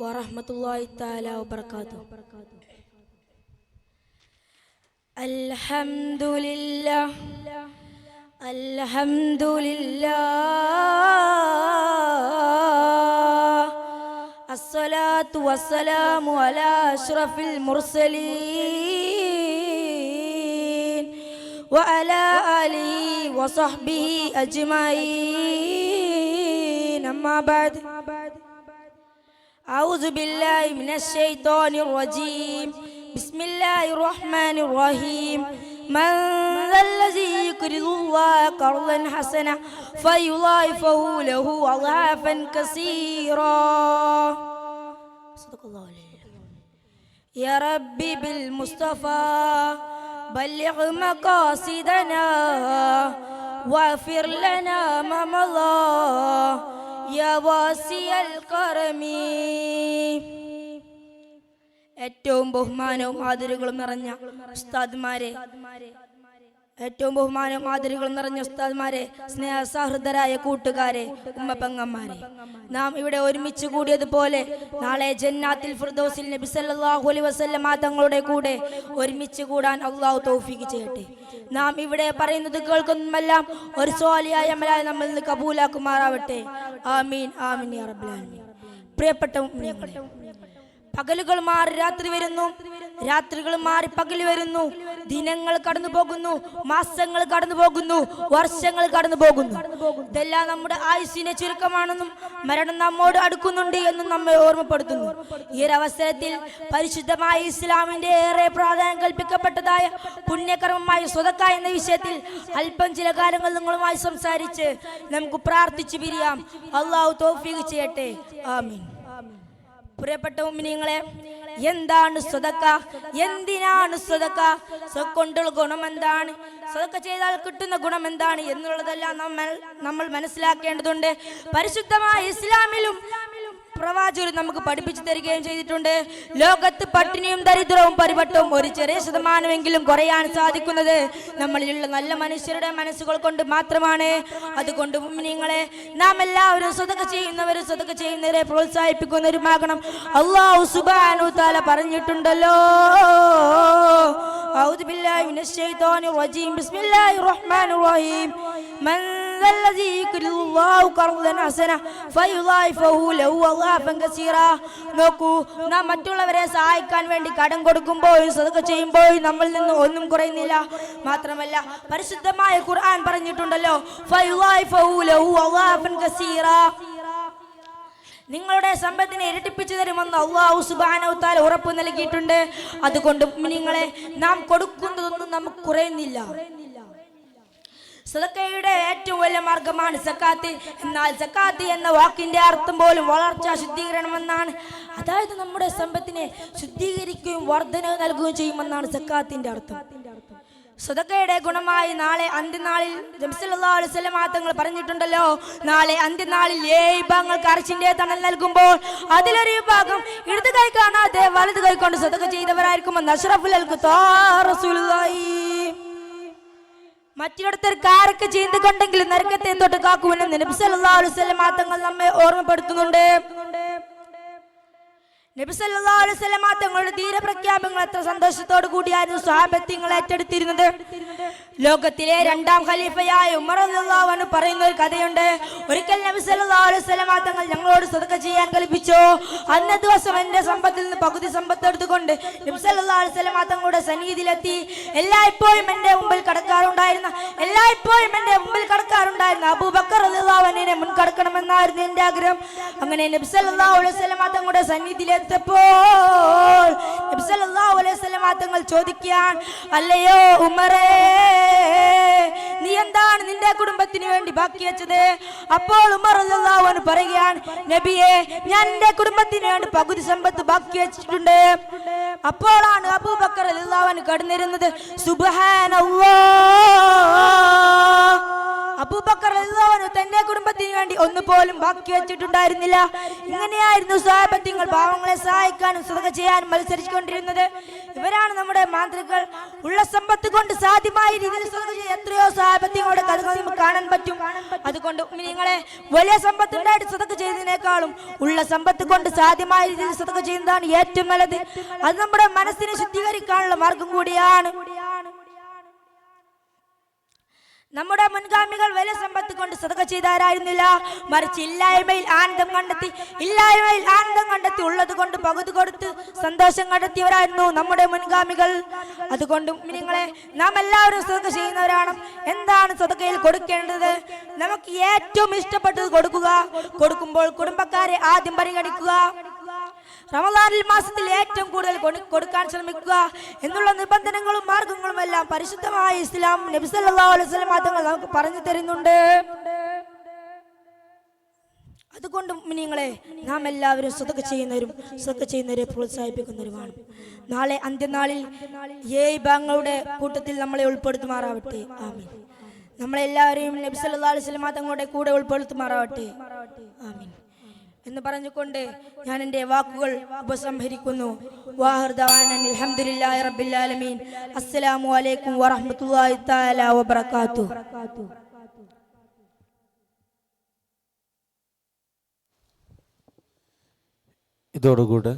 വറഹ്മത്തുള്ളാഹി തആല വബറകാതുഹു. അൽഹംദുലില്ലാഹ് അൽഹംദുലില്ലാഹ് അസ്സലാത്തു വസ്സലാമു അലാ അഷ്റഫിൽ മുർസലീൻ വഅലാ ആലിഹി വസഹ്ബിഹി അജ്മഈൻ. അമ്മാ ബഅദ്. أعوذ بالله من الشيطان الرجيم. بسم الله الرحمن الرحيم. من ذا الذي يقرض الله قرضا حسنا فيضاعفه له أضعافا كثيرا. صدق الله العظيم. يا ربي بالمصطفى بلغ مقاصدنا واغفر لنا ما مضى يا واسع الكرم. ഏറ്റവും ബഹുമാനവും ആദരവുകളും നിറഞ്ഞ ഉസ്താദ്മാരെ, സ്നേഹസഹൃദരായ കൂട്ടുകാരെ, ഉമ്മപെങ്ങന്മാരെ, നാം ഇവിടെ ഒരുമിച്ച് കൂടിയതുപോലെ നാളെ ജന്നാത്തിൽ ഫിർദൗസിൽ നബി സല്ലല്ലാഹു അലൈഹി വസല്ലമ തങ്ങളുടെ കൂടെ ഒരുമിച്ച് കൂടാൻ അല്ലാഹു തൗഫീഖ് ചെയ്യട്ടെ. നാം ഇവിടെ പറയുന്നത് കേൾക്കുന്നതെല്ലാം ഒരു സ്വാലിഹായ അമലായി നമ്മൾ ഇന്ന് കബൂലാക്കുമാറാവട്ടെ. ആമീൻ ആമീൻ യാ റബ്ബൽ ആലമീൻ. പ്രിയപ്പെട്ട മുഅ്മിനീങ്ങളെ, പകലുകൾ മാറി രാത്രി വരുന്നു, രാത്രികൾ മാറി പകൽ വരുന്നു, ദിനങ്ങൾ കടന്നു പോകുന്നു, മാസങ്ങൾ കടന്നു പോകുന്നു, വർഷങ്ങൾ കടന്നു പോകുന്നു. ഇതെല്ലാം നമ്മുടെ ആയുസ്സിന്റെ ചുരുക്കമാണെന്നും മരണം നമ്മോട് അടുക്കുന്നുണ്ട് എന്നും നമ്മെ ഓർമ്മപ്പെടുത്തുന്നു. ഈ ഒരു അവസരത്തിൽ പരിശുദ്ധമായ ഇസ്ലാമിന്റെ ഏറെ പ്രാധാന്യം കൽപ്പിക്കപ്പെട്ടതായ പുണ്യകർമ്മമായ സ്വതക്ക എന്ന വിഷയത്തിൽ അല്പം ചില കാര്യങ്ങൾ നിങ്ങളുമായി സംസാരിച്ച് നമുക്ക് പ്രാർത്ഥിച്ചു പിരിയാം. അല്ലാഹു തൗഫീഖ് ചെയ്യട്ടെ. ആമീൻ. പ്രിയപ്പെട്ട മുഅ്മിനീങ്ങളെ, എന്താണ് സ്വതക്ക? എന്തിനാണ് സ്വതക്ക? കൊണ്ടുള്ള ഗുണം എന്താണ്? സ്വതക്ക ചെയ്താൽ കിട്ടുന്ന ഗുണം എന്താണ് എന്നുള്ളതെല്ലാം നമ്മൾ മനസ്സിലാക്കേണ്ടതുണ്ട്. പരിശുദ്ധമായ ഇസ്ലാമിലും പ്രവാചകർ നമുക്ക് പഠിപ്പിച്ചു തരികയും ചെയ്തിട്ടുണ്ട്. ലോകത്ത് പട്ടിണിയും ദരിദ്രവും പരിവട്ടവും ഒരു ചെറിയ ശതമാനമെങ്കിലും കുറയാൻ സാധിക്കുന്നത് നമ്മളിലുള്ള നല്ല മനുഷ്യരുടെ മനസ്സുകൾ കൊണ്ട് മാത്രമാണ്. അതുകൊണ്ട് മുഅ്മിനീങ്ങളെ, നാം എല്ലാവരും സ്വതക്ക ചെയ്യുന്നവരെ പ്രോത്സാഹിപ്പിക്കുന്നവരുമാകണം. അല്ലാഹു സുബ്ഹാനഹു തആല പറഞ്ഞിട്ടുണ്ടല്ലോ, അഊദു ബില്ലാഹി മിനശ് ശൈത്വാനിർ റജീം. ബിസ്മില്ലാഹിർ റഹ്മാനിർ റഹീം. മൻ الذي يقرض الله قرضا حسنا فيضاعفه له أضعافا كثيرا. നോക്കൂ, നാം മറ്റുള്ളവരെ സഹായിക്കാൻ വേണ്ടി കടം കൊടുക്കുമ്പോൾ, സദഖ ചെയ്യുമ്പോൾ നമ്മളിൽ നിന്ന് ഒന്നും കുറയുന്നില്ല. മാത്രമല്ല പരിശുദ്ധമായ ഖുർആൻ പറഞ്ഞിട്ടുണ്ടല്ലോ, ഫയുളായിഫഹു ലഹു അളാഫൻ കസീറ. നിങ്ങളുടെ സമ്പത്തിനെ ഇരട്ടിപ്പിച്ചു തരുമെന്ന് അല്ലാഹു സുബ്ഹാനഹു തആല ഉറപ്പ് നൽകിയിട്ടുണ്ട്. അതുകൊണ്ട് മുഅ്മിനീങ്ങളെ, നാം കൊടുക്കുന്നതൊന്നും നമുക്ക് കുറയുന്നില്ല. സദഖയുടെ ഏറ്റവും വലിയ മാർഗമാണ് സക്കാത്ത്. എന്നാൽ സക്കാത്ത് എന്ന വാക്കിന്റെ അർത്ഥം പോലും വളർച്ച, ശുദ്ധീകരണം എന്നാണ്. അതായത് നമ്മുടെ സമ്പത്തിനെ ശുദ്ധീകരിക്കുകയും വർധന നൽകുകയും ചെയ്യുമെന്നാണ് സക്കാത്തിന്റെ അർത്ഥം. സദഖയുടെ ഗുണമായി നാളെ അന്ത്യനാളിൽ നബി സല്ലല്ലാഹു അലൈഹി വസല്ലം തങ്ങൾ പറഞ്ഞിട്ടുണ്ടല്ലോ, നാളെ അന്ത്യനാളിൽ 7 വിഭാഗങ്ങൾക്ക് അർശിന്റെ തണൽ നൽകുമ്പോൾ അതിലൊരു വിഭാഗം ഇടത് കൈ കാണാതെ വലത് കൈ കൊണ്ട് സദഖ ചെയ്തവരായിരിക്കുമെന്ന് അഷ്റഫുൽ റസൂലുള്ളാഹി. മറ്റിടത്തൊരു കാരൊക്കെ ചെയ്തുകൊണ്ടെങ്കിലും നരകത്തെ തൊട്ട് കാക്കുമെന്ന് നബി സല്ലല്ലാഹു അലൈഹി വസല്ലം തങ്ങൾ നമ്മെ ഓർമ്മപ്പെടുത്തുന്നുണ്ട്. നബി സല്ലല്ലാഹു അലൈഹി വസല്ലം തങ്ങളുടെ ധീരപ്രഖ്യാപനങ്ങൾ എത്ര സന്തോഷത്തോടു കൂടിയായിരുന്നു സ്വഹാബത്തിങ്ങൾ ഏറ്റെടുത്തിരുന്നത്. ലോകത്തിലെ 2ാം ഖലീഫയായ ഉമർ റളിയല്ലാഹു അൻഹു പറയുന്ന ഒരു കഥയുണ്ട്. ഒരിക്കൽ നബി സല്ലല്ലാഹു അലൈഹി വസല്ലം തങ്ങൾ ഞങ്ങളോട് സദഖ ചെയ്യാൻ കൽപ്പിച്ചു. അന്ന ദിവസം എന്റെ സമ്പത്തിൽ നിന്ന് പകുതി സമ്പത്ത് എടുത്തുകൊണ്ട് നബി സല്ലല്ലാഹു അലൈഹി വസല്ലം തങ്ങളുടെ സന്നിധിയിലെത്തി. എല്ലായ്പ്പോഴും എന്റെ മുമ്പിൽ കടക്കാറുണ്ടായിരുന്ന അബൂബക്കർ റളിയല്ലാഹു അൻഹുവിനെ മുൻകടക്കണമെന്നായിരുന്നു എന്റെ ആഗ്രഹം. അങ്ങനെ നബി സല്ലല്ലാഹു അലൈഹി വസല്ലം തങ്ങളുടെ സന്നിധിയിലെത്തിയപ്പോൾ നബി സല്ലല്ലാഹു അലൈഹി വസല്ലം തങ്ങൾ ചോദിക്കുകയാണ്, അല്ലയോ ഉമറേ, നീ എന്താണ് നിന്റെ കുടുംബത്തിന് വേണ്ടി ബാക്കി വെച്ചത്? അപ്പോൾ ഉമർ റളിയല്ലാഹു അൻഹു പറയുകയാണ്, നബിയെ, ഞാൻ എന്റെ കുടുംബത്തിന് വേണ്ടി പകുതി സമ്പത്ത് ബാക്കി വെച്ചിട്ടുണ്ട്. അപ്പോഴാണ് അബൂബക്കർ റളിയല്ലാഹു അൻഹു കടന്നിരുന്നത്. സുബ്ഹാനല്ലാഹ്, അബൂബക്കർ റളിയല്ലാഹു അൻഹു തന്റെ കുടുംബത്തിന് വേണ്ടി ഒന്നുപോലും ബാക്കി വെച്ചിട്ടുണ്ടായിരുന്നില്ല. ഇങ്ങനെയായിരുന്നു സ്വഹാബത്തിങ്ങൾ പാവങ്ങളെ സഹായിക്കാനും സദഖ ചെയ്യാനും മത്സരിച്ചുകൊണ്ടിരുന്നത്. ഇവരാണ് നമ്മുടെ മാതൃകൾ. ഉള്ള സമ്പത്ത് കൊണ്ട് സാധ്യമായ രീതിയിൽ സദഖ ചെയ്യുന്ന എത്രയോ സ്വഹാബത്തിങ്ങളുടെ കഥകൾ നമുക്ക് കാണാൻ പറ്റും. അതുകൊണ്ട് മുഅ്മിനീങ്ങളെ, വലിയ സമ്പത്ത് ഉണ്ടായിട്ട് സദഖ ചെയ്തതിനേക്കാളും ഉള്ള സമ്പത്ത് കൊണ്ട് സാധ്യമായ രീതിയിൽ സദഖ ചെയ്യുന്നതാണ് ഏറ്റവും നല്ലത്. അത് നമ്മുടെ മനസ്സിനെ ശുദ്ധീകരിക്കാനുള്ള മാർഗം കൂടിയാണ്. നമ്മുടെ മുൻഗാമികൾ വലിയ സമ്പത്ത് കൊണ്ട് സദഖ ചെയ്താരായിരുന്നില്ല, മറിച്ച് ഇല്ലായ്മയിൽ ആനന്ദം കണ്ടെത്തി ഉള്ളത് കൊണ്ട് പകുതി കൊടുത്ത് സന്തോഷം കണ്ടെത്തിയവരായിരുന്നു നമ്മുടെ മുൻഗാമികൾ. അതുകൊണ്ട് നിങ്ങളെ നാം എല്ലാവരും സദഖ ചെയ്യുന്നവരാണ്. എന്താണ് സദഖയിൽ കൊടുക്കേണ്ടത്? നമുക്ക് ഏറ്റവും ഇഷ്ടപ്പെട്ടത് കൊടുക്കുമ്പോൾ കുടുംബക്കാരെ ആദ്യം പരിഗണിക്കുക. റമദാനിൽ മാസത്തിൽ ഏറ്റവും കൂടുതൽ കൊടുക്കാൻ ശ്രമിക്കുക എന്നുള്ള നിബന്ധനകളും മാർഗങ്ങളും എല്ലാം പരിശുദ്ധമായ ഇസ്ലാം നബി സല്ലല്ലാഹു അലൈഹി വസല്ലം തങ്ങൾ നമുക്ക് പറഞ്ഞു തരുന്നുണ്ട്. അതുകൊണ്ട് മുഅ്മിനീങ്ങളെ, നാം എല്ലാവരും സദഖ ചെയ്യുന്നവരെ പ്രോത്സാഹിപ്പിക്കുന്നവരുമാണ്. നാളെ അന്ത്യനാളിൽ 7 ഭാഗങ്ങളുടെ കൂട്ടത്തിൽ നമ്മളെ ഉൾപ്പെടുത്തുമാറാവട്ടെ. ആമീൻ. നമ്മളെല്ലാവരെയും നബി സല്ലല്ലാഹു അലൈഹി വസല്ലം തങ്ങളുടെ കൂടെ ഉൾപ്പെടുത്തുമാറാവട്ടെ. ആമീൻ എന്ന് പറഞ്ഞുകൊണ്ട് ഞാൻ എൻ്റെ വാക്കുകൾ ഉപസംഹരിക്കുന്നു. അൽഹംദുലില്ലാഹി റബ്ബിൽ ആലമീൻ. അസ്സലാമു അലൈക്കും വറഹ്മത്തുള്ളാഹി തആല വബറകാതുഹു. ഇതോടുകൂടെ